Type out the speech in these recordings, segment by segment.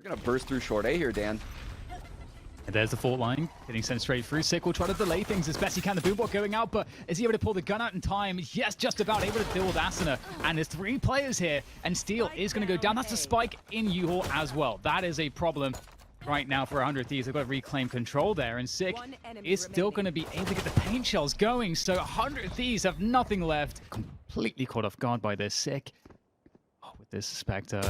We're gonna burst through short A here, Dan. And there's the fault line, getting sent straight through. Sick will try to delay things as best he can. The boombot going out, but is he able to pull the gun out in time? Yes, just about able to deal with Asuna. And there's 3 players here, and Steel is going to go down. That's a spike in U-Haul as well. That is a problem right now for 100 Thieves. They've got to reclaim control there, and Sick is still going to be able to get the paint shells going. So 100 Thieves have nothing left. Completely caught off guard by this. Sick. This Spectre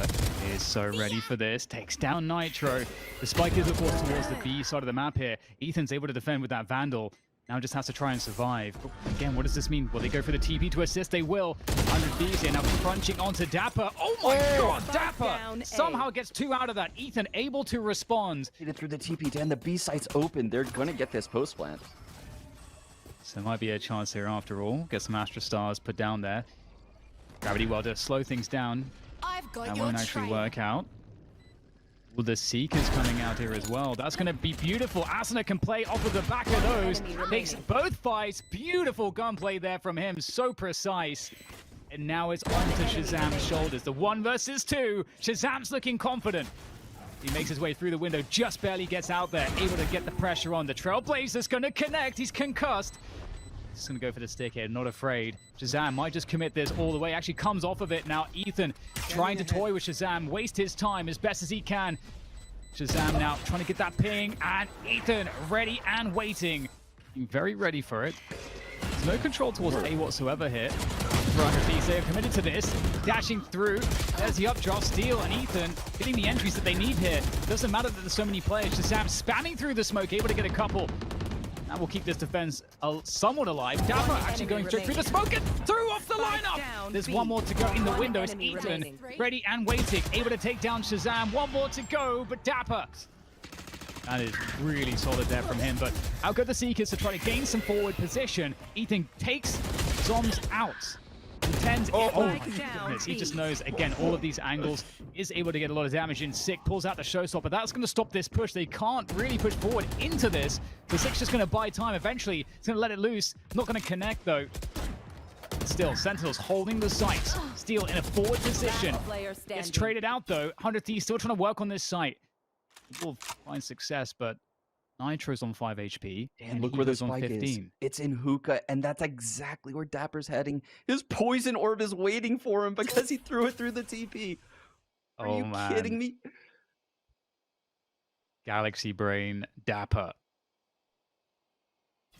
is so ready for this. Takes down Nitro. The spike is, of course, towards the B side of the map here. Ethan's able to defend with that Vandal. Now just has to try and survive. But again, what does this mean? Will they go for the TP to assist? They will. 100 Thieves here now crunching onto Dapper. Oh my god, Dapper somehow gets 2 out of that. Ethan able to respond. Hit it through the TP, Dan. The B site's open. They're gonna get this post plant. So there might be a chance here after all. Get some Astra Stars put down there. Gravity well to slow things down. That won't actually work out. Well, the Seeker's coming out here as well. That's going to be beautiful. Asuna can play off of the back of those. Takes both fights. Beautiful gunplay there from him. So precise. And now it's onto Shazam's shoulders. The 1 versus 2. Shazam's looking confident. He makes his way through the window. Just barely gets out there. Able to get the pressure on. The Trailblazer's going to connect. He's concussed. Just going to go for the stick here, not afraid. Shazam might just commit this all the way. Actually comes off of it now. Ethan trying to toy with Shazam, waste his time as best as he can. Shazam now trying to get that ping, and Ethan ready and waiting. Being very ready for it. There's no control towards A whatsoever here. They are committed to this. Dashing through. There's the updraft. Steel and Ethan getting the entries that they need here. Doesn't matter that there's so many players. Shazam spamming through the smoke, able to get a couple. That will keep this defense somewhat alive. Dapper actually going straight through the smoke and threw off the lineup. There's 1 more to go in the window. It's Ethan ready and waiting, able to take down Shazam. 1 more to go, but Dapper. That is really solid there from him, but out go the Seekers to try to gain some forward position. Ethan takes Zombs out. And tenz, oh my goodness, he just knows, again, all of these angles, is able to get a lot of damage in. Sick pulls out the showstopper. That's going to stop this push. They can't really push forward into this. So Sick's just going to buy time. Eventually, he's going to let it loose. Not going to connect, though. Still, Sentinels holding the site. Steel in a forward position. Gets traded out, though. 100 Thieves still trying to work on this site. Will find success, but Nitro's on 5 HP. And look where the spike is. It's in hookah, and that's exactly where Dapper's heading. His poison orb is waiting for him because he threw it through the TP. Are you kidding me? Galaxy Brain, Dapper.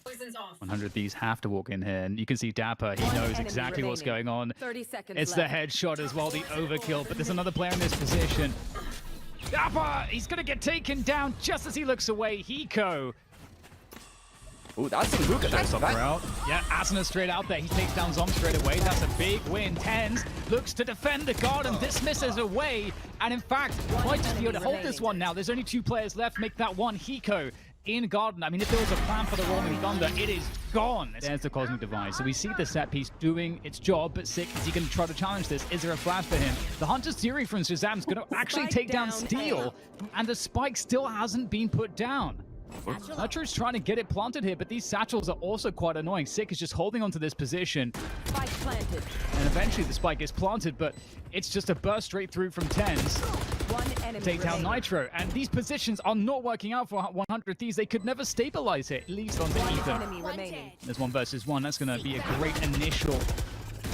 Poison's off. 100 Thieves have to walk in here, and you can see Dapper. He knows exactly what's going on. 30 seconds it's left. the headshot as well, the overkill, but there's another player in this position. Dapper! He's going to get taken down just as he looks away. Hiko. Ooh, that's some hookah. Showstopper out. Yeah, Asuna straight out there. He takes down Zom straight away. That's a big win. tenz looks to defend the garden. Dismisses away. And in fact, might just be able to hold this one now. There's only 2 players left. Make that one Hiko in garden. I mean, if there was a plan for the Rolling Thunder, it is gone. There's the Cosmic Divide. So we see the set piece doing its job, but Sick, is he going to try to challenge this? Is there a flash for him? The Hunter's Fury from Shazam's going to actually take down Steel, and the spike still hasn't been put down. Nitro's trying to get it planted here, but these satchels are also quite annoying. Sick is just holding onto this position. Spike planted. And eventually the spike is planted, but it's just a burst straight through from tenz. Take down Nitro, and these positions are not working out for 100 Thieves. They could never stabilize it, at least onto Ethan. There's 1 versus 1. That's going to be a great initial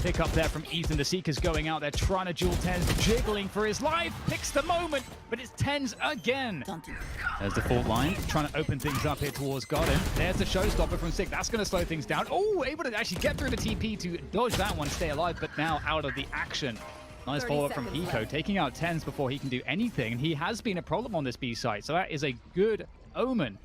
pick up there from Ethan. The Seeker's going out there, trying to duel tenz, jiggling for his life. Picks the moment, but it's tenz again. There's the fault line, trying to open things up here towards Garden. There's the showstopper from Sick. That's going to slow things down. Oh, able to actually get through the TP to dodge that one, stay alive, but now out of the action. Nice follow-up from hiko, taking out tenz before he can do anything. And he has been a problem on this B site, so that is a good omen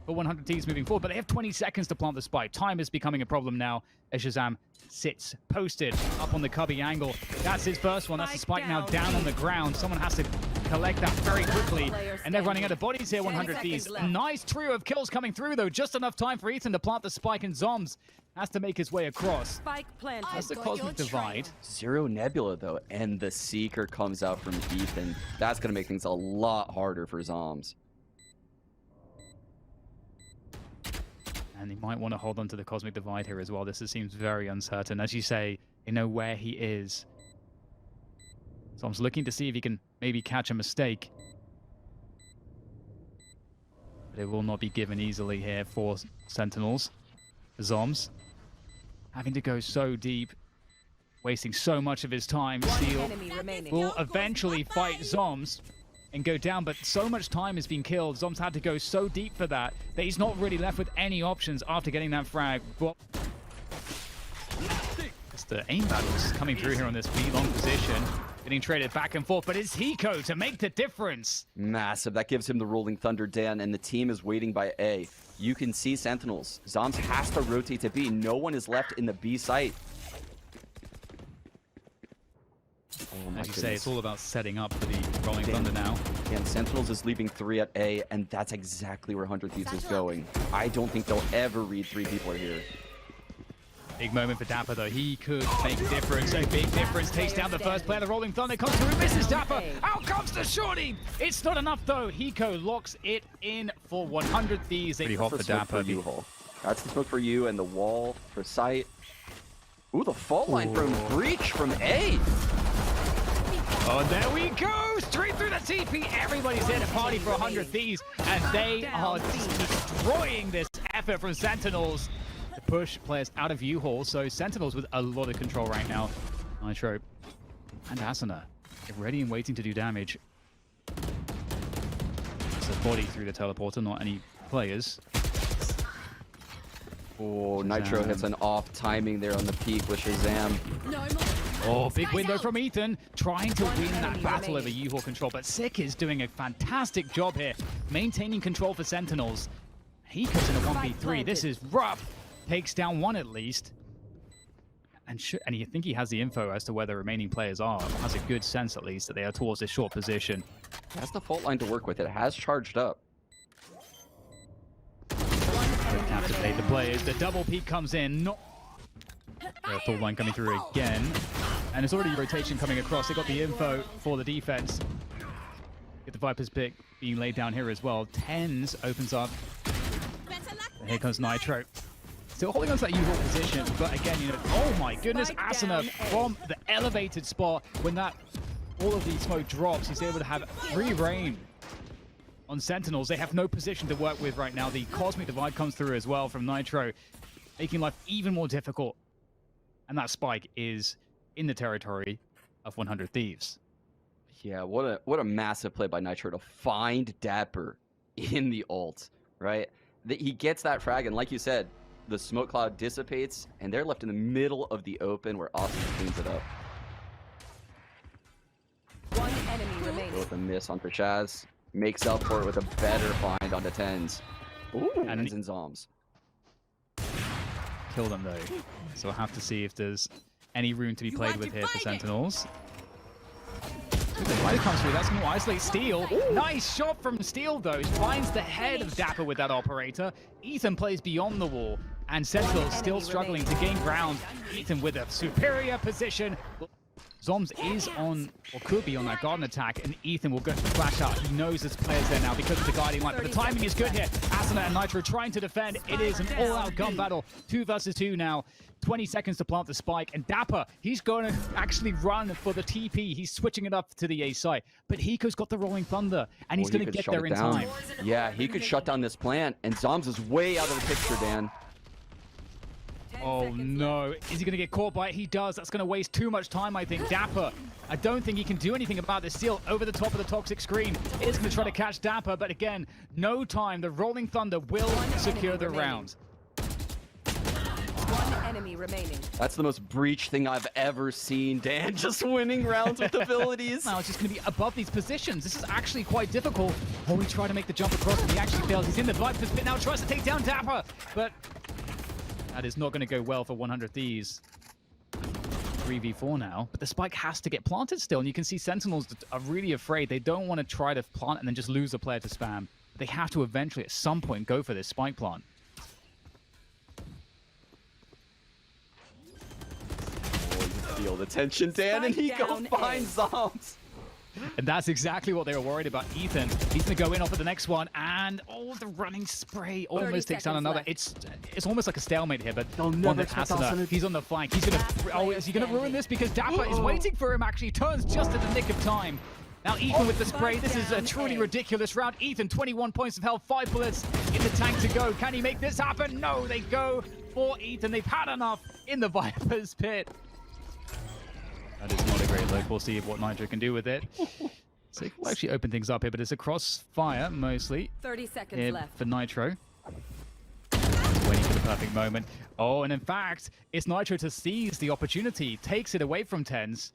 for 100 Thieves moving forward. But they have 20 seconds to plant the spike. Time is becoming a problem now as Shazam sits posted up on the cubby angle. That's his first one. That's the spike now down on the ground. Someone has to collect that very quickly. And they're running out of bodies here, 100 Thieves. Nice trio of kills coming through, though. Just enough time for Ethan to plant the spike, and Zombs has to make his way across. Spike planted. That's the Cosmic Divide. 0 Nebula, though, and the Seeker comes out from Ethan. That's going to make things a lot harder for Zombs. And he might want to hold on to the Cosmic Divide here as well. This seems very uncertain. As you say, you know where he is. So I'm looking to see if he can maybe catch a mistake. But it will not be given easily here for Sentinels. Zoms having to go so deep, wasting so much of his time. Steel will eventually fight Zoms and go down, but so much time has been killed. Zoms had to go so deep for that he's not really left with any options after getting that frag. But it's the aim battles coming through here on this B-long position, getting traded back and forth, but it's hiko to make the difference. Massive. That gives him the Rolling Thunder, Dan, and the team is waiting by A. You can see Sentinels. Zoms has to rotate to B. No one is left in the B site. Oh my As you goodness. say, it's all about setting up for the Rolling Thunder now. And Sentinels is leaving 3 at A, and that's exactly where 100 Thieves is going. I don't think they'll ever read 3 people are here. Big moment for Dapper, though. He could make a difference. A big difference. Takes down the first player. The Rolling Thunder comes through. Misses Dapper. Out comes the shorty. It's not enough, though. Hiko locks it in for 100 Thieves. Pretty hot for Dapper. That's the smoke for you, and the wall for sight. Ooh, the fault line from Breach from A. Oh, there we go! Straight through the TP. Everybody's there to party for 100 Thieves, and they are destroying this effort from Sentinels. To push players out of U-Haul, so Sentinels with a lot of control right now. Nitro and Asuna, they're ready and waiting to do damage. It's a body through the teleporter, not any players. Oh, Nitro hits an off timing there on the peak with Shazam. Oh, big window from Ethan, trying to win that battle over U-Haul control, but Sick is doing a fantastic job here, maintaining control for Sentinels. Hiko's in a 1v3, this is rough. Takes down one at least. And you think he has the info as to where the remaining players are. Has a good sense at least that they are towards this short position. Has the fault line to work with. It has charged up. Captivate the players. The double peak comes in. The fault line coming through again. And there's already a rotation coming across. They got the info for the defense. Get the Viper's pick being laid down here as well. Tenz opens up. And here comes Nitro. Still holding on to that U-Haul position, but again, you know, oh my goodness, Asuna from the elevated spot, when all of the smoke drops, he's able to have free reign on Sentinels. They have no position to work with right now. The Cosmic Divide comes through as well from Nitro, making life even more difficult. And that spike is in the territory of 100 Thieves. Yeah, what a massive play by Nitro to find Dapper in the ult, right? He gets that frag, and like you said, the smoke cloud dissipates, and they're left in the middle of the open where Austin cleans it up. One enemy remaining. With a miss onto Shaz. Makes up for it with a better find onto Tenz. Ooh, and Zoms. Kill them though. So we'll have to see if there's any room to be played with here for Sentinels. The fight comes through, that's going to isolate Steel. Ooh. Nice shot from Steel though. He finds the head of Dapper with that operator. Ethan plays beyond the wall, and Sentinels still struggling to gain ground. Ethan with a superior position. Zoms is on, or could be on that garden attack, and Ethan will go for the flash out. He knows there's players there now because of the guiding light, but the timing is good here. Asuna and Nitro trying to defend. It is an all-out gun battle. 2 versus 2 now. 20 seconds to plant the spike, and Dapper, he's going to actually run for the TP. He's switching it up to the A site, but Hiko's got the Rolling Thunder, and he's going to get there in time. Yeah, he could shut down this plant, and Zoms is way out of the picture, Dan. Oh no, is he going to get caught by it? He does. That's going to waste too much time, I think. Dapper, I don't think he can do anything about this. Steel over the top of the toxic screen is going to try to catch Dapper, but again, no time. The Rolling Thunder will secure the round. One enemy remaining. That's the most Breach thing I've ever seen, Dan. Just winning rounds with abilities. Now it's just going to be above these positions. This is actually quite difficult. Oh, he tried to make the jump across, and he actually fails. He's in the Viper's pit now, tries to take down Dapper, but that is not going to go well for 100 Thieves. 3v4 now, but the spike has to get planted still, and you can see Sentinels are really afraid. They don't want to try to plant and then just lose a player to spam. They have to eventually, at some point, go for this spike plant. Feel the tension, Dan, and hiko finds Zoms. And that's exactly what they were worried about. Ethan, he's going to go in off of the next one, and the running spray almost takes down another. It's almost like a stalemate here, but Asuna, he's on the flank. He's going to, is he going to ruin this? Because Dapper is waiting for him, actually. Turns just at the nick of time. Now Ethan with the spray. This is a truly ridiculous round. Ethan, 21 points of health, 5 bullets in the tank to go. Can he make this happen? No, they go for Ethan. They've had enough in the Viper's pit. That is not a great look. We'll see what Nitro can do with it. So we'll actually open things up here, but it's a crossfire mostly. 30 seconds left for Nitro. Waiting for the perfect moment. Oh, and in fact, it's Nitro to seize the opportunity, takes it away from tenz.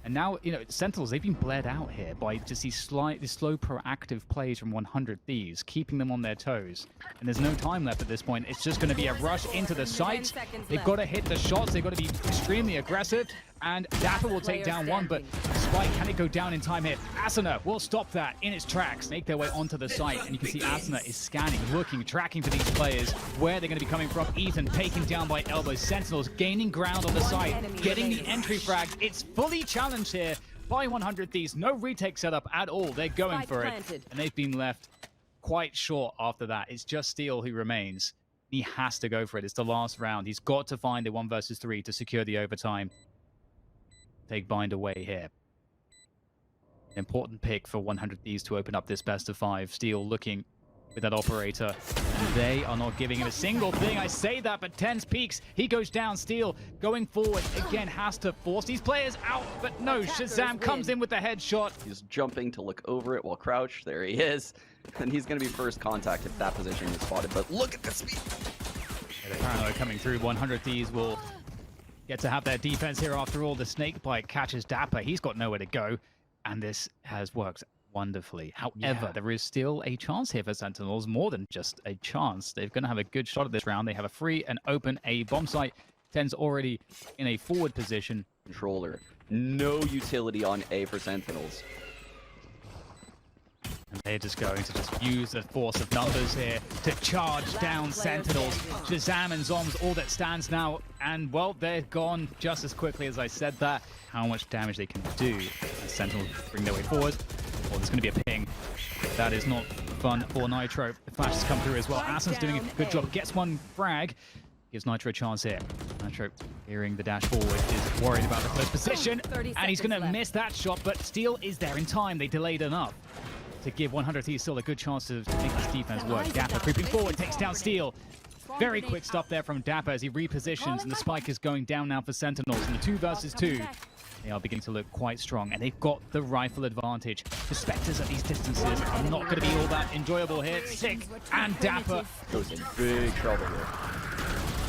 And now, you know, Sentinels, they've been bled out here by just these slow, proactive plays from 100 Thieves, keeping them on their toes. And there's no time left at this point. It's just going to be a rush into the site. They've got to hit the shots. They've got to be extremely aggressive. And Dapper will take down one, but Spike, can it go down in time here? Asuna will stop that in its tracks, make their way onto the site. And you can see Asuna is scanning, looking, tracking for these players, where they're going to be coming from. Ethan taken down by elbows. Sentinels gaining ground on the site, getting the entry frag. It's fully challenged here by 100 Thieves. No retake setup at all. They're going for it. And they've been left quite short after that. It's just Steel who remains. He has to go for it. It's the last round. He's got to find a 1 versus 3 to secure the overtime. Take Bind away here. An important pick for 100 Thieves to open up this best of 5. Steel looking with that operator, and they are not giving him a single thing. I say that, but tenz peaks. He goes down. Steel going forward again, has to force these players out, but no, Shazam comes in with the headshot. He's jumping to look over it while crouched. There he is. And he's going to be first contact if that position is spotted, but look at the speed. The paranoia coming through. 100 Thieves will get to have their defense here. After all, the snake bite catches Dapper. He's got nowhere to go, and this has worked wonderfully. However, there is still a chance here for Sentinels, more than just a chance. They're going to have a good shot at this round. They have a free and open A bomb site. tenz already in a forward position. Controller. No utility on A for Sentinels. And they're just going to just use the force of numbers here to charge down Sentinels. Shazam and Zombs, all that stands now. And, well, they're gone just as quickly as I said that. How much damage they can do as Sentinels bring their way forward. Oh, there's going to be a ping. That is not fun for Nitro. The flash has come through as well. Asen's doing a good job. Gets one frag. Gives Nitro a chance here. Nitro, hearing the dash forward, is worried about the first position. And he's going to miss that shot, but Steel is there in time. They delayed enough to give 100 Thieves still a good chance to make this defense work. Dapper creeping forward, takes down Steel. Very quick stop there from Dapper as he repositions, and the spike is going down now for Sentinels. In the 2 versus 2, they are beginning to look quite strong, and they've got the rifle advantage. The Spectres at these distances are not going to be all that enjoyable here. Sick, and Dapper goes in big trouble here.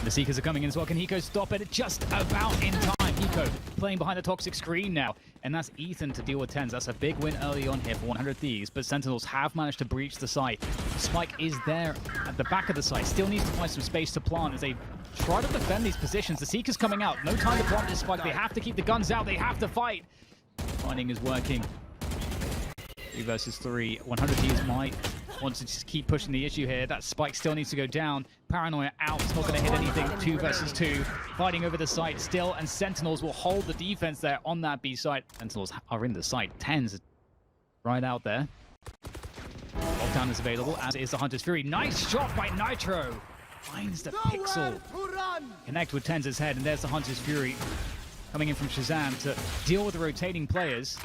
The Seekers are coming in as well. Can hiko stop it? Just about in time. Hiko playing behind the toxic screen now. And that's Ethan to deal with tenz. That's a big win early on here for 100 Thieves. But Sentinels have managed to breach the site. Spike is there at the back of the site. Still needs to find some space to plant as they try to defend these positions. The Seekers coming out. No time to plant this Spike. They have to keep the guns out. They have to fight. Finding is working. 3 versus 3. 100 Thieves might want to just keep pushing the issue here. That Spike still needs to go down. Paranoia out. It's not going to hit anything. 2 versus 2. Fighting over the site still, and Sentinels will hold the defense there on that B site. Sentinels are in the site. tenz right out there. Lockdown is available, as is the Hunter's Fury. Nice shot by Nitro. Finds the pixel. Connect with tenz's head, and there's the Hunter's Fury coming in from Shazam to deal with the rotating players.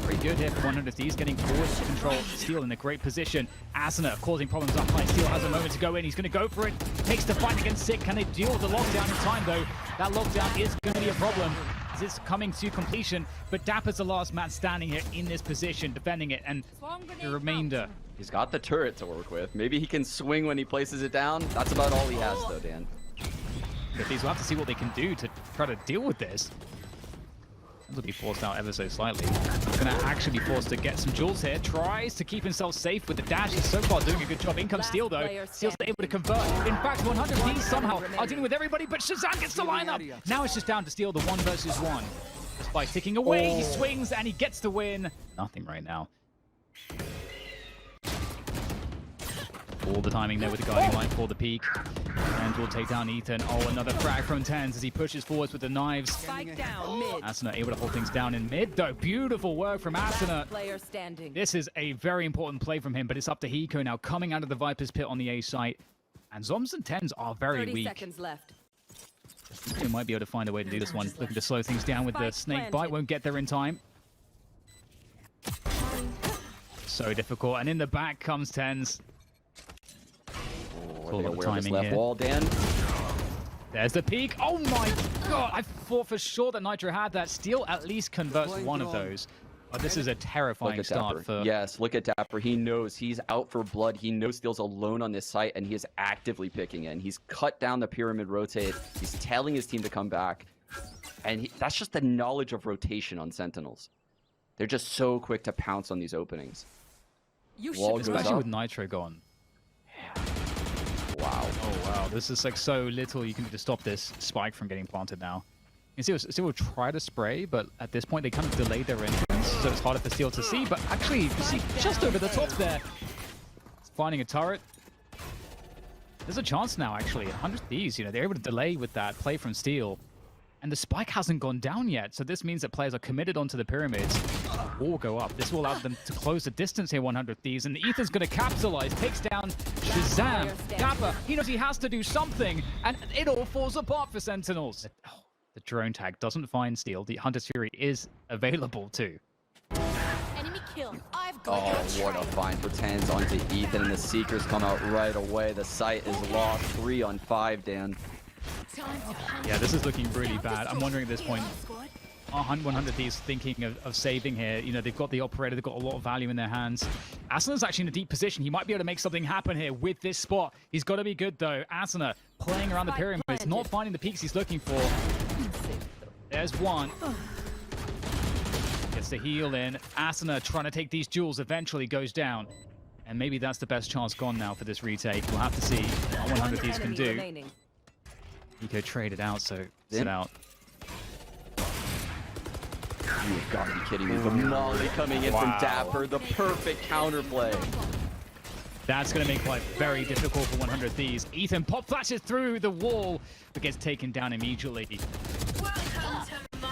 Pretty good here for 100 Thieves, getting forward to control. Steel in a great position. Asuna causing problems up high. Steel has a moment to go in. He's going to go for it. Takes the fight against Sick. Can they deal with the lockdown in time, though? That lockdown is going to be a problem as it's coming to completion. But Dapper's the last man standing here in this position, defending it. And the remainder. He's got the turret to work with. Maybe he can swing when he places it down. That's about all he has, though, Dan. But Thieves will have to see what they can do to try to deal with this. Will be forced out ever so slightly. Gonna actually be forced to get some jewels here. Tries to keep himself safe with the dash. He's so far doing a good job. In comes Steel though. Steel's able to convert. In fact, 100 Thieves somehow are dealing with everybody, but Shazam gets the lineup. Now it's just down to Steel, the 1 versus 1. Just by ticking away, he swings and he gets the win. Nothing right now. All the timing there with the guiding light for the peak. And will take down Ethan. Oh, another frag from tenz as he pushes forwards with the knives. Spike down mid. Asuna able to hold things down in mid, though. Beautiful work from Asuna. Player standing. This is a very important play from him, but it's up to Hiko now, coming out of the Viper's pit on the A site. And Zombs and tenz are very 30 weak. seconds left. He might be able to find a way to do this one. Looking to slow things down with the snake bite. Won't get there in time. So difficult. And in the back comes tenz. All about the timing left here. Wall, Dan. There's the peak. Oh my god! I thought for sure that Nitro had that. Steel at least converts one of those. Oh, this is a terrifying start for... Yes, look at Dapper. He knows he's out for blood. He knows Steel's alone on this site, and he is actively picking it. And he's cut down the pyramid rotate. He's telling his team to come back. And that's just the knowledge of rotation on Sentinels. They're just so quick to pounce on these openings. Wall goes especially up. With Nitro gone. Yeah. Wow. Oh, wow. This is like so little you can do to stop this spike from getting planted now. You can see Steel will try to spray, but at this point they kind of delayed their entrance, so it's harder for Steel to see. But actually, you can see just over the top there, it's finding a turret. There's a chance now, actually. 100 Thieves, you know, they're able to delay with that play from Steel. And the spike hasn't gone down yet, so this means that players are committed onto the pyramids or go up. This will allow them to close the distance here, 100 Thieves, and the Ether's going to capitalize, takes down Shazam. Dapper, he knows he has to do something, and it all falls apart for Sentinels. The drone tag doesn't find Steel. The Hunter's Fury is available too. Enemy kill. I've got what a find for tenz onto Ethan, and the Seekers come out right away. The site is lost. 3 on 5, Dan. Yeah, this is looking really bad. I'm wondering at this point, are 100 Thieves thinking of saving here? You know, they've got the operator, they've got a lot of value in their hands. Asana's actually in a deep position. He might be able to make something happen here with this spot. He's got to be good though. Asana playing around the pyramids, not finding the peaks he's looking for. There's one. Gets the heal in. Asana trying to take these jewels eventually goes down. And maybe that's the best chance gone now for this retake. We'll have to see what 100 Thieves can do. hiko traded out, so sit out. You've got to be kidding me. The Molly coming in from Dapper. The perfect counterplay. That's going to make life very difficult for 100 Thieves. Ethan pop flashes through the wall, but gets taken down immediately.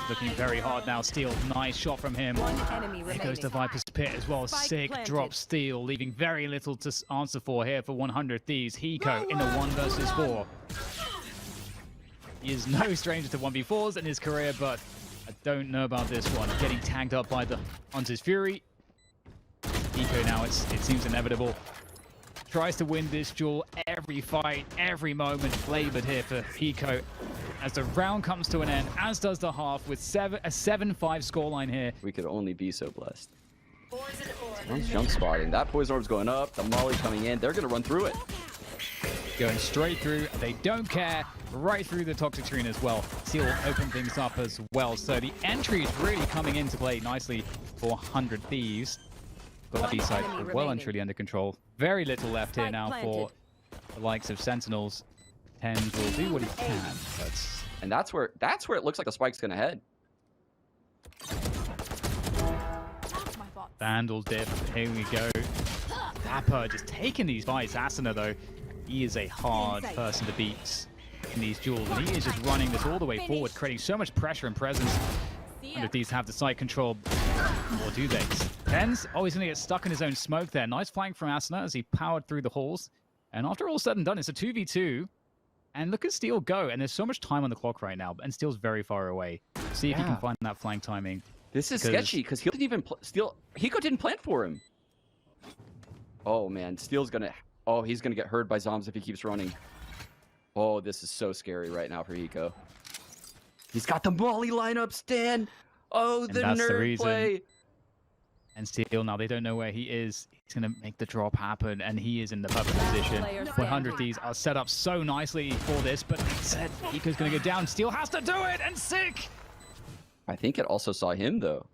Looking very hard now. Steel, nice shot from him. There goes the Viper's Pit as well. Sick drop Steel, leaving very little to answer for here for 100 Thieves. hiko in the 1 versus 4. He is no stranger to 1v4s in his career, but I don't know about this one. Getting tagged up by the Hunter's Fury. hiko now, it seems inevitable. Tries to win this duel every fight, every moment. Labored here for hiko as the round comes to an end, as does the half, with a 7-5 scoreline here. We could only be so blessed. Someone's jump spotting. That poison orb's going up. The Molly coming in. They're going to run through it. Going straight through. They don't care. Right through the toxic screen as well. Steel will open things up as well. So the entry is really coming into play nicely for 100 Thieves. Got the B-side well and truly under control. Very little left here now for the likes of Sentinels. tenz will do what he can. And that's where it looks like the spike's going to head. Vandal diff. Here we go. Dapper just taking these fights. Asana, though, he is a hard person to beat in these duels. And he is just running this all the way forward, creating so much pressure and presence. 100 Thieves have the site control. Or do they? tenz, oh, he's going to get stuck in his own smoke there. Nice flank from Asana as he powered through the halls. And after all said and done, it's a 2v2. And look at Steel go. And there's so much time on the clock right now. And Steel's very far away. See if he can find that flank timing. This is sketchy because he didn't even hiko didn't plant for him. Oh man, Steel's gonna. Oh, he's gonna get heard by zombies if he keeps running. Oh, this is so scary right now for hiko. He's got the Molly lineup, Stan. Oh, the nerd play. And Steel now, they don't know where he is. He's gonna make the drop happen, and he is in the perfect position. 100 Thieves are set up so nicely for this, but instead, hiko's gonna go down. Steel has to do it, and sick. I think it also saw him though.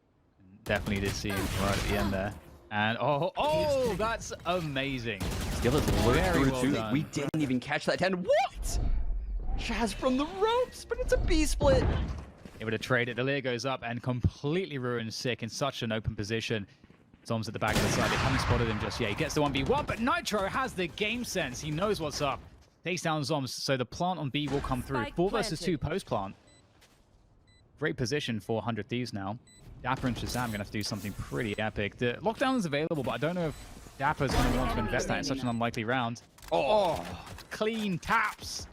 Definitely did see him right at the end there. And oh, that's amazing. Steel is very well done. We didn't even catch that 10. What? Chaz from the ropes, but it's a B split. Able to trade it. The Lear goes up and completely ruins Sick in such an open position. Zom's at the back of the side. They haven't spotted him just yet. He gets the 1v1, but Nitro has the game sense. He knows what's up. Takes down Zoms, so the plant on B will come through. 4 versus 2 post-plant. Great position for 100 Thieves now. Dapper and Shazam are going to have to do something pretty epic. The lockdown is available, but I don't know if Dapper's going to want to invest that in such an unlikely round. Oh, clean taps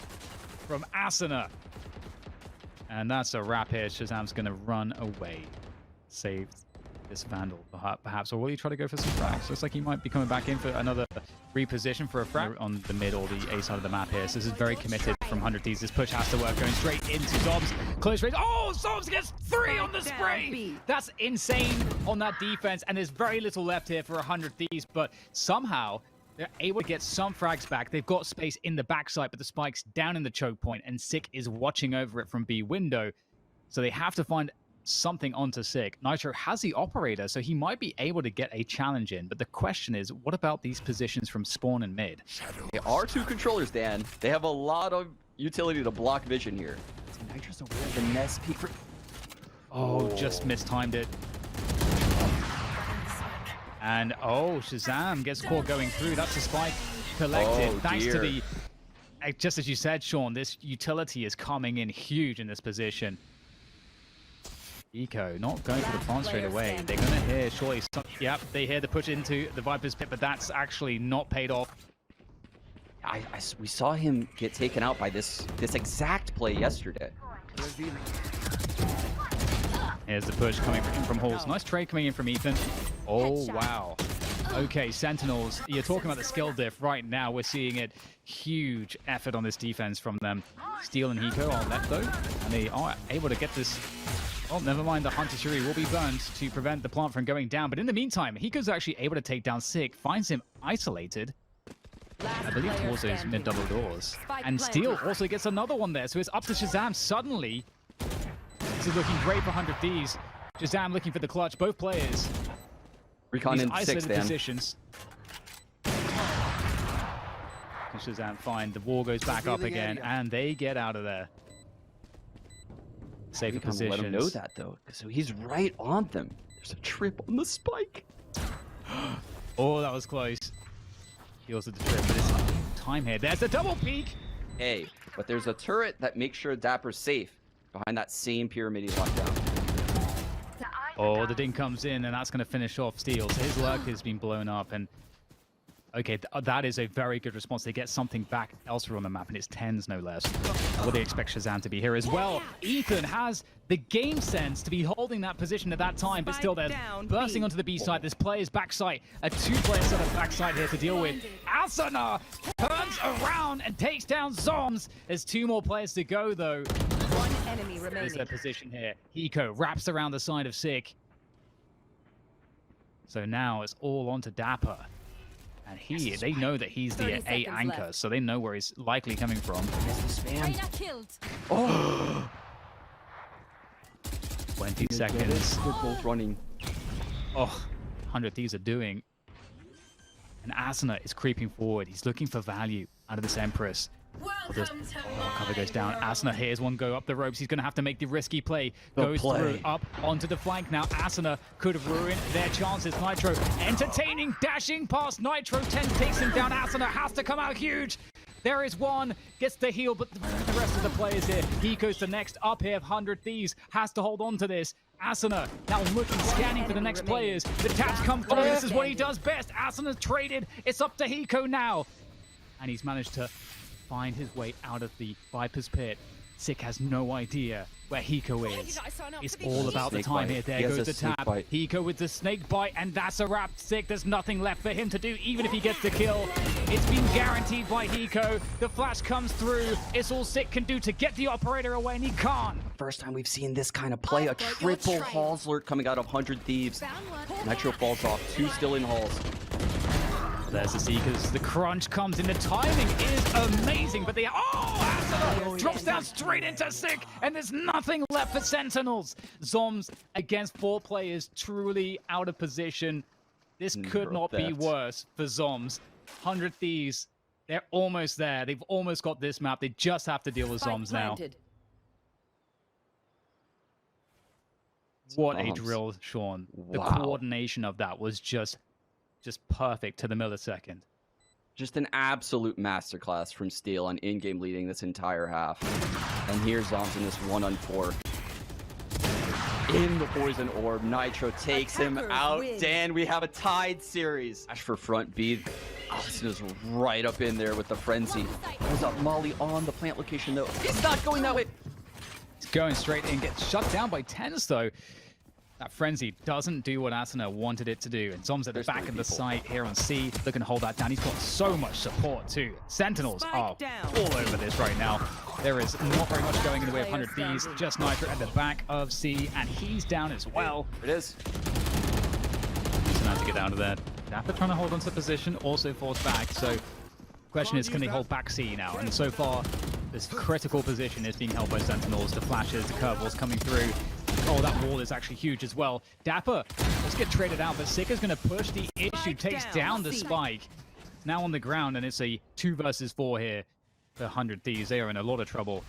from Asana. And that's a wrap here. Shazam's going to run away. Save this Vandal, perhaps. Or will he try to go for some frags? Looks like he might be coming back in for another reposition for a frag on the mid or the A side of the map here. So this is very committed from 100 Thieves. This push has to work. Going straight into Zombs. Close range. Oh, Zombs gets 3 on the spray! That's insane on that defense. And there's very little left here for 100 Thieves. But somehow they're able to get some frags back. They've got space in the backside, but the spike's down in the choke point, and Sick is watching over it from B window. So they have to find something onto Sick. Nitro has the operator, so he might be able to get a challenge in. But the question is, what about these positions from spawn and mid? They are 2 controllers, Dan. They have a lot of utility to block vision here. So Nitro's aware of the nest peek. Oh, just mistimed it. And oh, Shazam gets caught going through. That's a spike collected. Oh, thanks dear. to the, just as you said, Sean, this utility is coming in huge in this position. Eco not going for the plant straight away. They're going to hear surely some, yep, they hear the push into the Viper's pit, but that's actually not paid off. We saw him get taken out by this exact play yesterday. Here's the push coming in from Halls. Nice trade coming in from Ethan. Oh, wow. Okay, Sentinels, you're talking about the skill diff right now. We're seeing it. Huge effort on this defense from them. Steel and Hiko are left, though, and they are able to get this. Oh, never mind. The Hunter Shuri will be burned to prevent the plant from going down. But in the meantime, Hiko's actually able to take down Sick, finds him isolated. I believe towards those mid-double doors. And Steel also gets another one there. So it's up to Shazam suddenly. This is looking great for 100 Thieves. Shazam looking for the clutch. Both players. Recon in 6, Dan. Positions. Can Shazam find? The wall goes back up again, and they get out of there. Safer positions. Let him know that, though. So he's right on them. There's a trip on the spike. Oh, that was close. He also the trip, but it's time here. There's a double peek. Hey, but there's a turret that makes sure Dapper's safe behind that same pyramid he locked down. Oh, the ding comes in, and that's going to finish off Steel. So his lurk has been blown up, and okay, that is a very good response. They get something back elsewhere on the map, and it's tenz no less. Well, they expect Shazam to be here as well. Ethan has the game sense to be holding that position at that time, but still they're bursting onto the B side. This player's backside, a 2-player set of backside here to deal with. Asuna turns around and takes down Zoms. There's 2 more players to go, though. 1 enemy remaining. There's their position here. Hiko wraps around the side of Sick. So now it's all onto Dapper. And they know that he's the A anchor, so they know where he's likely coming from. Oh! 20 seconds. They're both running. Oh, 100 Thieves are doing. And Asuna is creeping forward. He's looking for value out of this Empress. Cover goes down. Asuna hears one go up the ropes. He's going to have to make the risky play. Goes through, up onto the flank. Now Asuna could ruin their chances. Nitro entertaining, dashing past Nitro. tenz takes him down. Asuna has to come out huge. There is one. Gets the heal, but the rest of the players here. Hiko's the next up here. 100 Thieves has to hold on to this. Asuna now looking, scanning for the next players. The taps come through. This is what he does best. Asuna traded. It's up to Hiko now. And he's managed to find his way out of the Viper's pit. Sick has no idea where Hiko is. It's all about the time here. There goes the tap. Hiko with the snake bite, and that's a wrap. Sick, there's nothing left for him to do, even if he gets the kill. It's been guaranteed by Hiko. The flash comes through. It's all Sick can do to get the operator away, and he can't. First time we've seen this kind of play. A triple Halls lurk coming out of 100 Thieves. Nitro falls off. 2 still in Halls. There's the Seekers. The crunch comes in. The timing is amazing, but Asuna drops down straight into Sick, and there's nothing left for Sentinels. Zoms against 4 players, truly out of position. This could not be worse for Zoms. 100 Thieves, they're almost there. They've almost got this map. They just have to deal with Zoms now. What a drill, Sean. The coordination of that was just perfect to the millisecond. Just an absolute masterclass from Steel on in-game leading this entire half. And here's Zoms in this 1-on-4. In the Poison Orb, Nitro takes him out. Dan, we have a tied series. Ash for front B. Asuna's right up in there with the frenzy. Goes up Molly on the plant location, though. He's not going that way. going straight in, gets shut down by tenz though. That frenzy doesn't do what Asuna wanted it to do. And Zom's at the back of the site here on C, looking to hold that down. He's got so much support too. Sentinels are all over this right now. There is not very much going in the way of 100 Thieves. Just Nitro at the back of C, and he's down as well. It is. He's gonna have to get out of there. Dapper trying to hold onto position, also falls back. So question is, can they hold back C now? And so far, this critical position is being held by Sentinels. The flashes, the curveballs coming through. Oh, that wall is actually huge as well. Dapper, let's get traded out, but Sika's going to push the issue, takes down the spike. Now on the ground, and it's a 2 versus 4 here for 100 Thieves. They are in a lot of trouble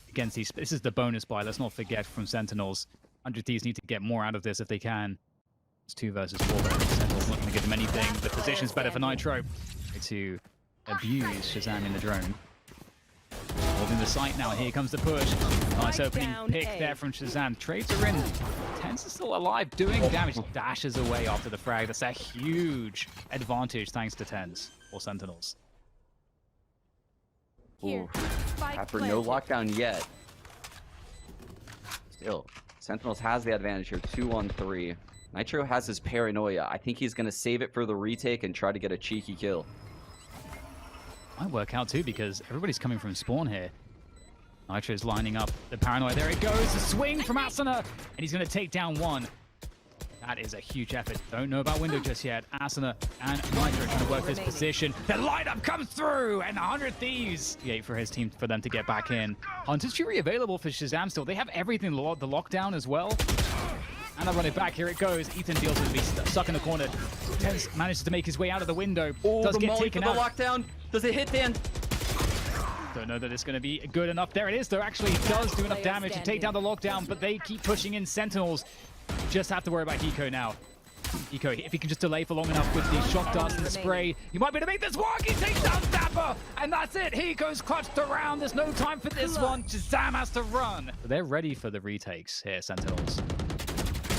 against these. This is the bonus buy, let's not forget, from Sentinels. 100 Thieves need to get more out of this if they can. It's 2 versus 4, but Sentinels not going to give them anything. The position's better for Nitro to abuse Shazam in the drone. Holding the site now, here comes the push. Nice opening pick there from Shazam. Trades are in. tenz is still alive, doing damage. Dashes away after the frag. That's a huge advantage thanks to tenz or Sentinels. Ooh, Dapper, no lockdown yet. Still, Sentinels has the advantage here, 2-on-3. Nitro has his paranoia. I think he's going to save it for the retake and try to get a cheeky kill. Might work out too, because everybody's coming from spawn here. Nitro's lining up the paranoia. There it goes. The swing from Asuna, and he's going to take down one. That is a huge effort. Don't know about window just yet. Asuna and Nitro trying to work this position. The lineup comes through, and 100 Thieves. For his team, for them to get back in. Hunter's Fury available for Shazam still. They have everything, the lockdown as well. And I run it back. Here it goes. Ethan deals with me, stuck in the corner. tenz manages to make his way out of the window. Oh, does the get molly taken for the out. lockdown. Does it hit, Dan? Don't know that it's going to be good enough. There it is, though. Actually, it does do enough damage to take down the lockdown, but they keep pushing in. Sentinels just have to worry about hiko now. Hiko, if he can just delay for long enough with the shock dust and the spray, you might be able to make this work. He takes down Dapper, and that's it. Hiko's clutched around. There's no time for this one. Shazam has to run. They're ready for the retakes here, Sentinels.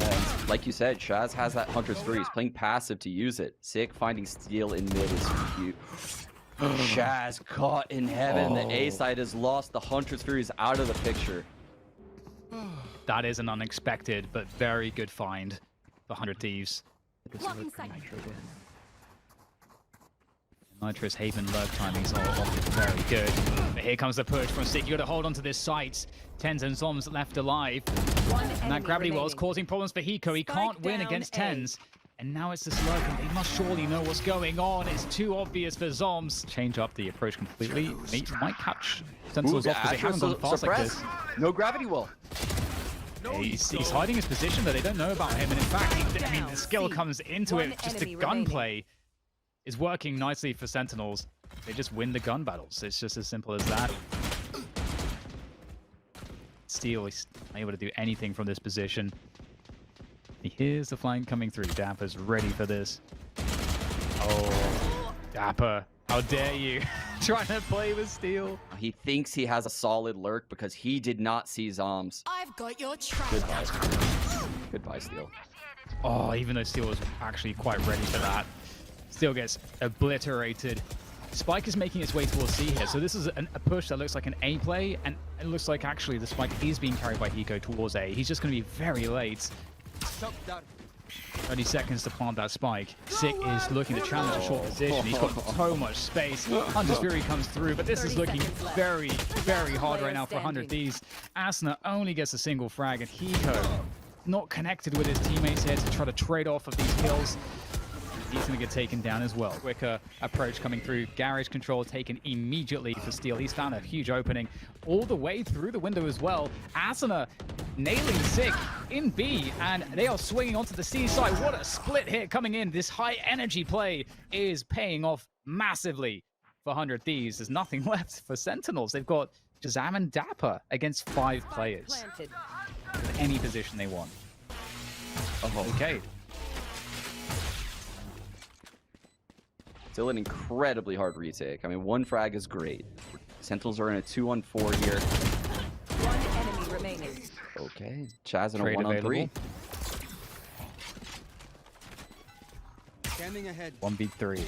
And like you said, Shaz has that Hunter's Fury. He's playing passive to use it. Sick finding steal in mid is cute. Shaz caught in heaven. The A side has lost. The Hunter's Fury is out of the picture. That is an unexpected but very good find for 100 Thieves. Nitro's Haven lurk timings are often very good. But here comes the push from Sick. You got to hold on to this site. tenz and Zoms left alive. And that gravity well is causing problems for hiko. He can't win against tenz. And now it's this lurk, and they must surely know what's going on. It's too obvious for Zoms. Change up the approach completely. Might catch Sentinels off because they haven't gone fast like this. No gravity well. He's hiding his position, but they don't know about him. And in fact, I mean, the skill comes into it. Just the gunplay is working nicely for Sentinels. They just win the gun battles. It's just as simple as that. Steel is unable to do anything from this position. He hears the flank coming through. Dapper's ready for this. Oh, Dapper, how dare you? Trying to play with Steel. He thinks he has a solid lurk because he did not see Zoms. I've got your track. Goodbye. Goodbye, Steel. Oh, even though Steel was actually quite ready for that. Steel gets obliterated. Spike is making its way towards C here, so this is a push that looks like an A play, and it looks like actually the Spike is being carried by hiko towards A. He's just going to be very late. 30 seconds to plant that spike. Sick is looking to challenge a short position. He's got so much space. Hunter's Fury comes through, but this is looking very, very hard right now for 100 Thieves. Asuna only gets a single frag, and hiko not connected with his teammates here to try to trade off of these kills. He's going to get taken down as well. Quicker approach coming through. Garage control taken immediately for Steel. He's found a huge opening all the way through the window as well. Asuna nailing Sick in B, and they are swinging onto the C side. What a split hit coming in. This high energy play is paying off massively for 100 Thieves. There's nothing left for Sentinels. They've got Shazam and Dapper against 5 players. With any position they want. Oh, okay. Still an incredibly hard retake. I mean, 1 frag is great. Sentinels are in a 2-on-4 here. 1 enemy remaining. Okay, Chaz in a Trade 1-on-3. Standing ahead. 1v3.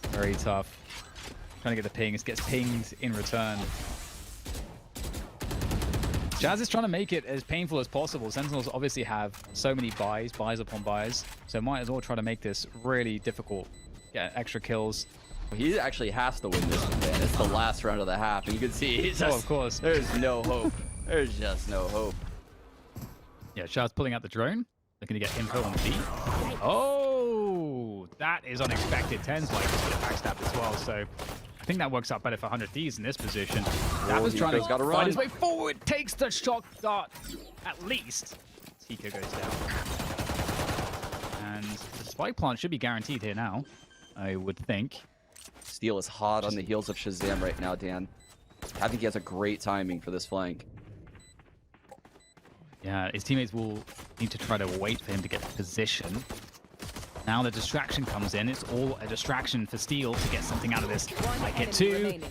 Very tough. Trying to get the ping. It gets pinged in return. Jazz is trying to make it as painful as possible. Sentinels obviously have so many buys upon buys, so might as well try to make this really difficult. Get extra kills. He actually has to win this one, man. It's the last round of the half, and you can see he's just, of course. There's no hope. There's just no hope. Yeah, Shah's pulling out the drone. Looking to get info on B. Oh, that is unexpected. Tenz like just get backstabbed as well, so I think that works out better for 100 Thieves in this position. That was trying to find his way forward. Takes the shock dart, at least. hiko goes down. And the spike plant should be guaranteed here now, I would think. Steel is hot on the heels of Shazam right now, Dan. I think he has a great timing for this flank. Yeah, his teammates will need to try to wait for him to get position. Now the distraction comes in. It's all a distraction for Steel to get something out of this. Might get two.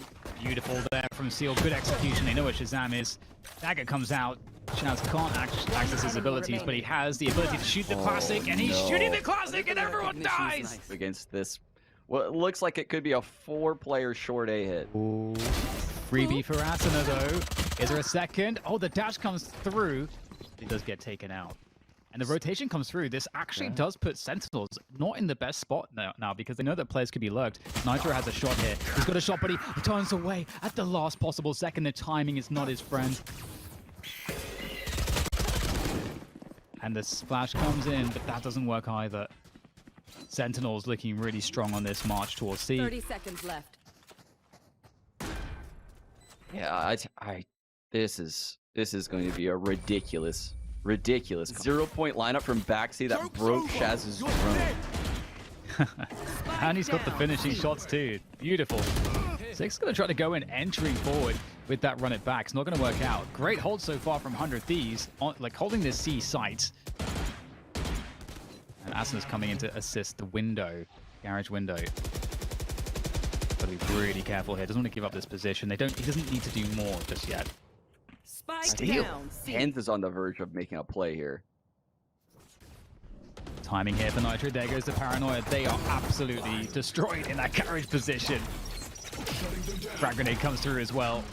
Beautiful there from Steel. Good execution. They know where Shazam is. Dagger comes out. Shaz can't access his abilities, but he has the ability to shoot the classic, and he's shooting the classic, and everyone dies! Against this, well, it looks like it could be a 4-player short A hit. Ooh. Freebie for Asuna, though. Is there a second? Oh, the dash comes through. He does get taken out. And the rotation comes through. This actually does put Sentinels not in the best spot now because they know that players could be lurked. Nitro has a shot here. He's got a shot, but he turns away at the last possible second. The timing is not his friend. And the splash comes in, but that doesn't work either. Sentinels looking really strong on this march towards C. 30 seconds left. Yeah, this is going to be a ridiculous 0-point lineup from Baxi that broke Shaz's drone. And he's got the finishing shots too. Beautiful. Six going to try to go in, entering forward with that run it back. It's not going to work out. Great hold so far from 100 Thieves, like holding this C site. And Asuna's coming in to assist the window, garage window. Got to be really careful here. Doesn't want to give up this position. He doesn't need to do more just yet. Steel. Tenz is on the verge of making a play here. Timing here for Nitro. There goes the paranoia. They are absolutely destroyed in that carriage position. Frag grenade comes through as well.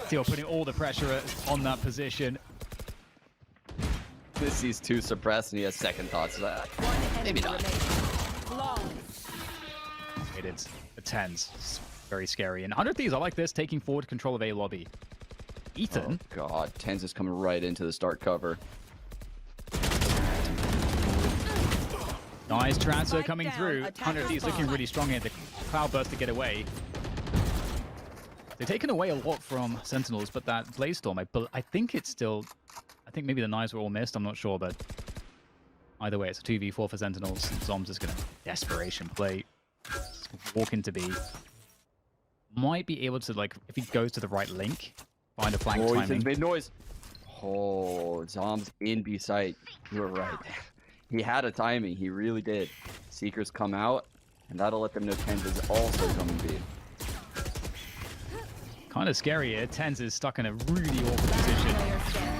Steel putting all the pressure on that position. This sees 2 suppressed and he has second thoughts. Maybe not. It is a tenz. It's very scary. And 100 Thieves, I like this, taking forward control of A lobby. Ethan. Oh god, Tenz is coming right into the start cover. Nice transfer coming through. 100 Thieves looking really strong here. The cloudburst to get away. They've taken away a lot from Sentinels, but that Blaze Storm, I think it's still... I think maybe the knives were all missed, I'm not sure, but... Either way, it's a 2v4 for Sentinels. Zombs is going to desperation play. Walk into B. Might be able to, like, if he goes to the right link, find a flank timing. Ethan's made noise. Oh, Zombs in B site. You were right. He had a timing. He really did. Seekers come out, and that'll let them know Tenz is also coming B. Kind of scary here. Tenz is stuck in a really awful position.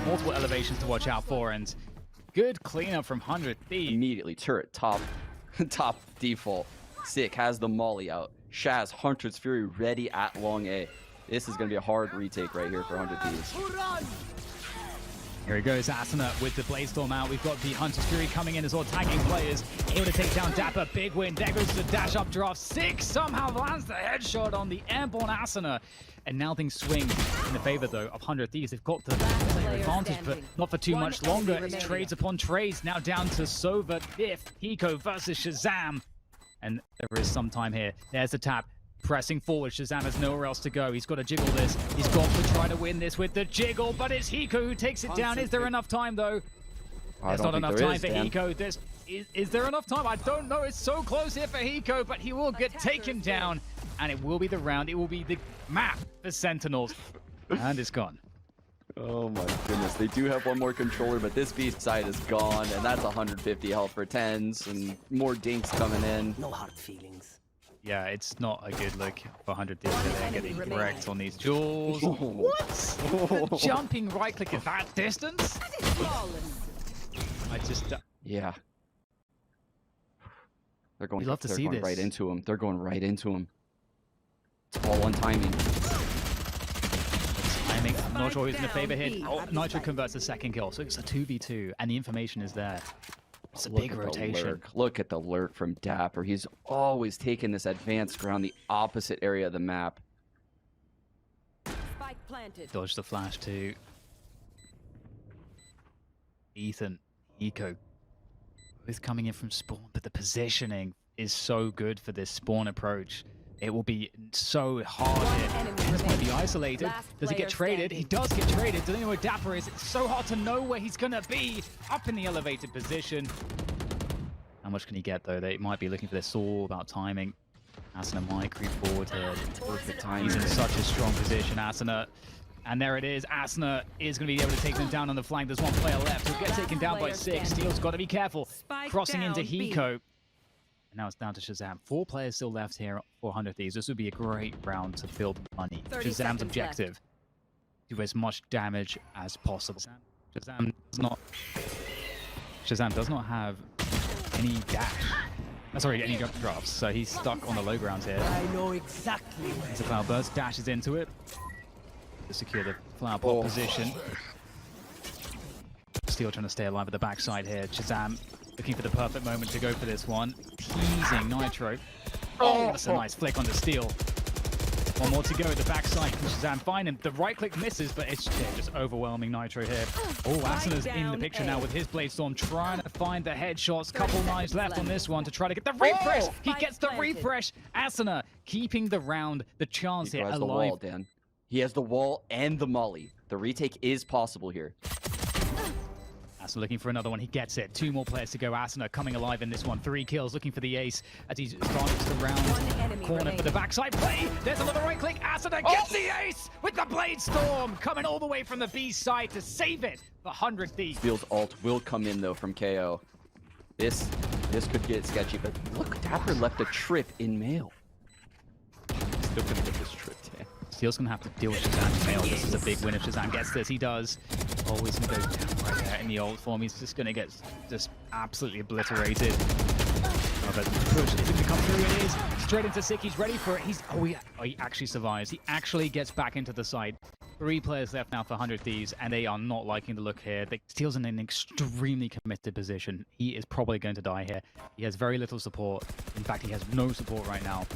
Multiple elevations to watch out for, and good cleanup from 100 Thieves. Immediately, turret, top default. Sick has the molly out. Shaz, Hunter's Fury ready at long A. This is going to be a hard retake right here for 100 Thieves. Here he goes, Asuna with the Blaze Storm out. We've got the Hunter's Fury coming in as well, tagging players. Able to take down Dapper, big win. There goes the dash up draft. Six somehow lands the headshot on the airborne Asuna. And now things swing in the favor, though, of 100 Thieves. They've got the advantage, but not for too much longer. It's trades upon trades. Now down to Sova, fifth. hiko versus Shazam. And there is some time here. There's the tap. Pressing forward, Shazam has nowhere else to go. He's got to jiggle this. He's got to try to win this with the jiggle, but it's hiko who takes it down. Is there enough time, though? There's not enough time for hiko. Is there enough time? I don't know. It's so close here for hiko, but he will get taken down. And it will be the round. It will be the map for Sentinels. And it's gone. Oh my goodness. They do have one more controller, but this beast side is gone. And that's 150 health for Tenz. And more dinks coming in. No hard feelings. Yeah, it's not a good look for 100 Thieves. They're getting wrecked on these duels. What? The jumping right click at that distance? I just... Yeah. They're going, love to see this. Right into him. They're going right into him. It's all on timing. The timing. I'm not sure who's going to favor here. Oh, Nitro converts the second kill, so it's a 2v2, and the information is there. It's a big rotation. Look at the lurk from Dapper. He's always taking this advanced around the opposite area of the map. Spike planted. Dodge the flash too. Ethan, hiko, both coming in from spawn, but the positioning is so good for this spawn approach. It will be so hard here. This might be isolated. Does he get traded? He does get traded. Doesn't know where Dapper is. It's so hard to know where he's going to be. Up in the elevated position. How much can he get, though? They might be looking for this all about timing. Asuna might creep forward here. He's in such a strong position, Asuna. And there it is. Asuna is going to be able to take them down on the flank. There's one player left. He'll get taken down by 6. Steel's got to be careful. Crossing into hiko. And now it's down to Shazam. 4 players still left here for 100 Thieves. This would be a great round to build money. Shazam's objective. Do as much damage as possible. Shazam does not have any dash. Sorry, any jump drops. So he's stuck on the low ground here. I know exactly where. There's a Cloud Burst, dashes into it. To secure the flower pot position. Steel trying to stay alive at the backside here. Shazam looking for the perfect moment to go for this one. Teasing Nitro. Oh, that's a nice flick onto Steel. One more to go at the backside. Can Shazam find him? The right click misses, but it's just overwhelming Nitro here. Oh, Asuna's in the picture now with his Blade Storm, trying to find the headshots. Couple knives left on this one to try to get the refresh. He gets the refresh. Asuna keeping the round, the chance here alive. The wall, Dan. He has the wall and the molly. The retake is possible here. Asuna looking for another one. He gets it. 2 more players to go. Asuna coming alive in this one. 3 kills, looking for the ace as he starts the round corner for the backside play. There's another right click. Asuna gets the ace with the Blade Storm coming all the way from the B side to save it for 100 Thieves. Steel's ult will come in though from KO. This could get sketchy, but look, Dapper left a trip in mail. Still gonna get this trip, Dan. Steel's gonna have to deal with Shazam's mail. This is a big win if Shazam gets this. He does. Always gonna go down right there in the ult form. He's just gonna get just absolutely obliterated. Oh, but the push isn't gonna come through. It is straight into Sick. He's ready for it. He actually survives. He actually gets back into the side. 3 players left now for 100 Thieves, and they are not liking the look here. Steel's in an extremely committed position. He is probably going to die here. He has very little support. In fact, he has no support right now.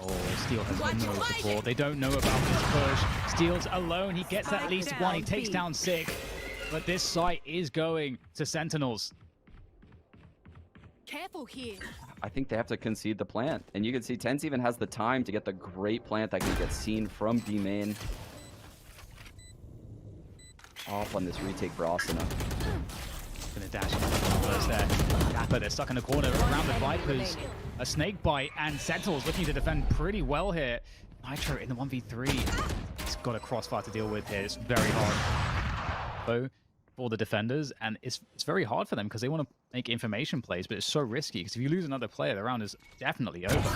Oh, Steel has no support. They don't know about this push. Steel's alone. He gets at least 1. He takes down Sick. But this site is going to Sentinels. Careful here. I think they have to concede the plant. And you can see tenz even has the time to get the great plant that can get seen from B main. Off on this retake for Asuna. Gonna dash first there. Dapper, they're stuck in the corner around the Vipers. A snake bite, and Sentinels looking to defend pretty well here. Nitro in the 1v3. He's got a crossfire to deal with here. It's very hard for the defenders, and it's very hard for them because they want to make information plays, but it's so risky because if you lose another player, the round is definitely over.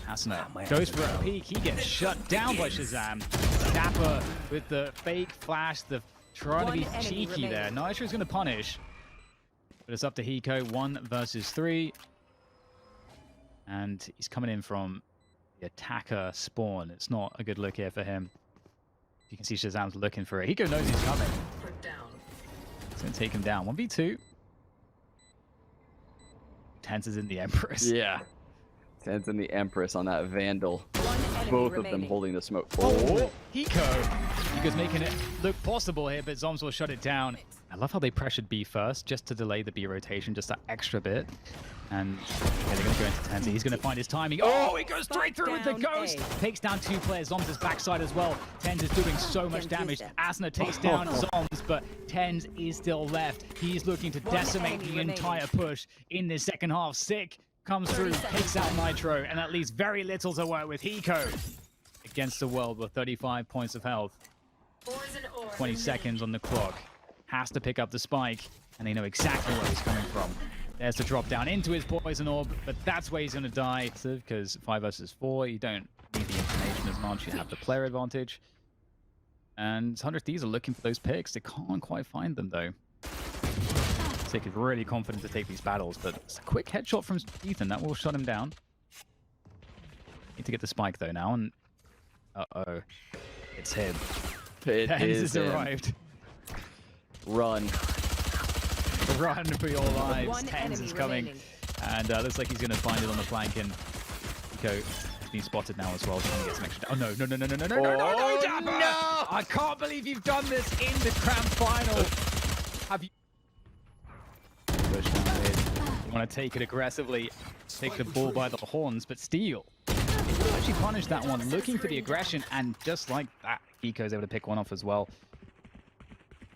Asuna goes for a peek. He gets shut down by Shazam. Dapper with the fake flash, trying to be cheeky there. Nitro's going to punish, but it's up to hiko. 1 versus 3. And he's coming in from the attacker spawn. It's not a good look here for him. You can see Shazam's looking for it. Hiko knows he's coming. He's going to take him down. 1v2. tenz is in the Empress. Yeah. tenz and the Empress on that Vandal. Both of them holding the smoke. Oh, Hiko's making it look possible here, but Zoms will shut it down. I love how they pressured B first, just to delay the B rotation, just that extra bit. And yeah, they're going to go into tenz. He's going to find his timing. Oh, he goes straight through with the ghost. Takes down 2 players. Zoms' backside as well. tenz is doing so much damage. Asuna takes down Zoms, but tenz is still left. He's looking to decimate the entire push in this second half. Sick comes through, takes out Nitro, and that leaves very little to work with. Hiko against the world with 35 points of health. 20 seconds on the clock. Has to pick up the spike, and they know exactly where he's coming from. There's the drop down into his poison orb, but that's where he's going to die, because 5 versus 4, you don't need the information as much. You have the player advantage. And 100 Thieves are looking for those picks. They can't quite find them, though. Sick is really confident to take these battles, but it's a quick headshot from Ethan. That will shut him down. Need to get the spike, though, now. And uh-oh. It's him. It Tenz is has him. arrived. Run. Run for your lives. One Tenz enemy is coming. remaining. And looks like he's going to find it on the flank. And hiko being spotted now as well. Trying to get some extra. Oh no, no, no, no, no, no, no, no, no, no, Dapper! no! I can't believe you've done this in the Grand Final. Have you? Push down mid. You want to take it aggressively, take the bull by the horns, but Steel actually punished that one, looking for the aggression, and just like that, hiko's able to pick one off as well.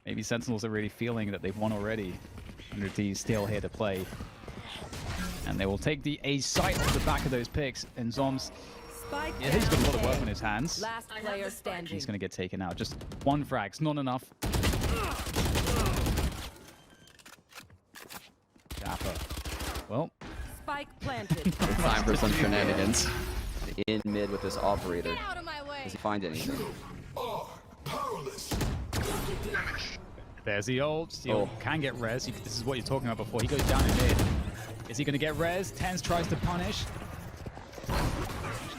Maybe Sentinels are really feeling that they've won already. 100 Thieves still here to play. And they will take the A site off the back of those picks. And Zoms, Spike yeah, he's got a lot of down. work on his hands. Last player standing. He's going to get taken out. Just one frag's not enough. Dapper. Well, Spike planted. Time for some shenanigans. In mid with this operator. Get out of my way. Does he find anything? there's the ult. Steel Oh. can get res. This is what you're talking about before. He goes down in mid. Is he going to get res? Tenz tries to punish.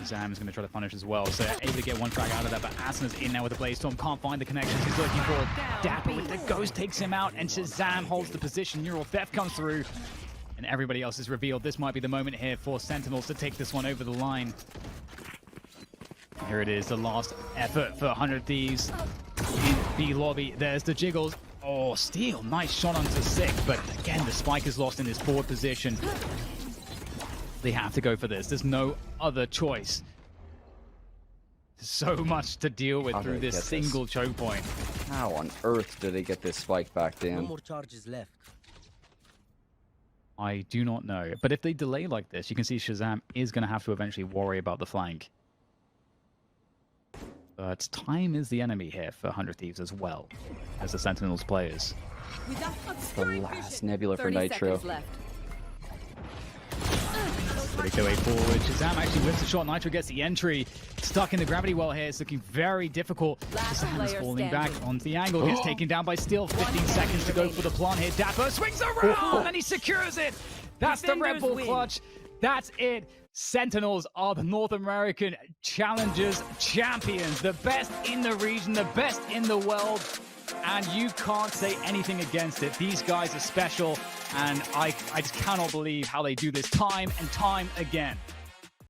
Zam is going to try to punish as well, so able to get one frag out of that, but Asna's in there with the Blaze Storm, can't find the connections he's looking for. Dapper with the Ghost takes him out, and Shazam holds the position. Neural Theft comes through, and everybody else is revealed. This might be the moment here for Sentinels to take this one over the line. Here it is, the last effort for 100 Thieves in B lobby. There's the jiggles. Oh, Steel, nice shot onto Sick, but again, the spike is lost in his forward position. They have to go for this. There's no other choice. So much to deal with How do through they this get single choke point. How on earth do they get this spike back No down? more charges left. I do not know. But if they delay like this, you can see Shazam is going to have to eventually worry about the flank. But time is the enemy here for 100 Thieves as well as the Sentinels players. The last Nebula for 30 Nitro. seconds left. Ready to go way forward. Shazam actually wins the shot. Nitro gets the entry. Stuck in the gravity well here. It's looking very difficult. Last Shazam is player falling standing. back onto the angle. Gets taken down by Steel. 15 seconds to go for the plant here. Dapper swings around and he secures it. That's the Red Defenders Bull win. clutch. That's it. Sentinels are the North American Challengers champions. The best in the region, the best in the world. And you can't say anything against it. These guys are special, and I just cannot believe how they do this time and time again.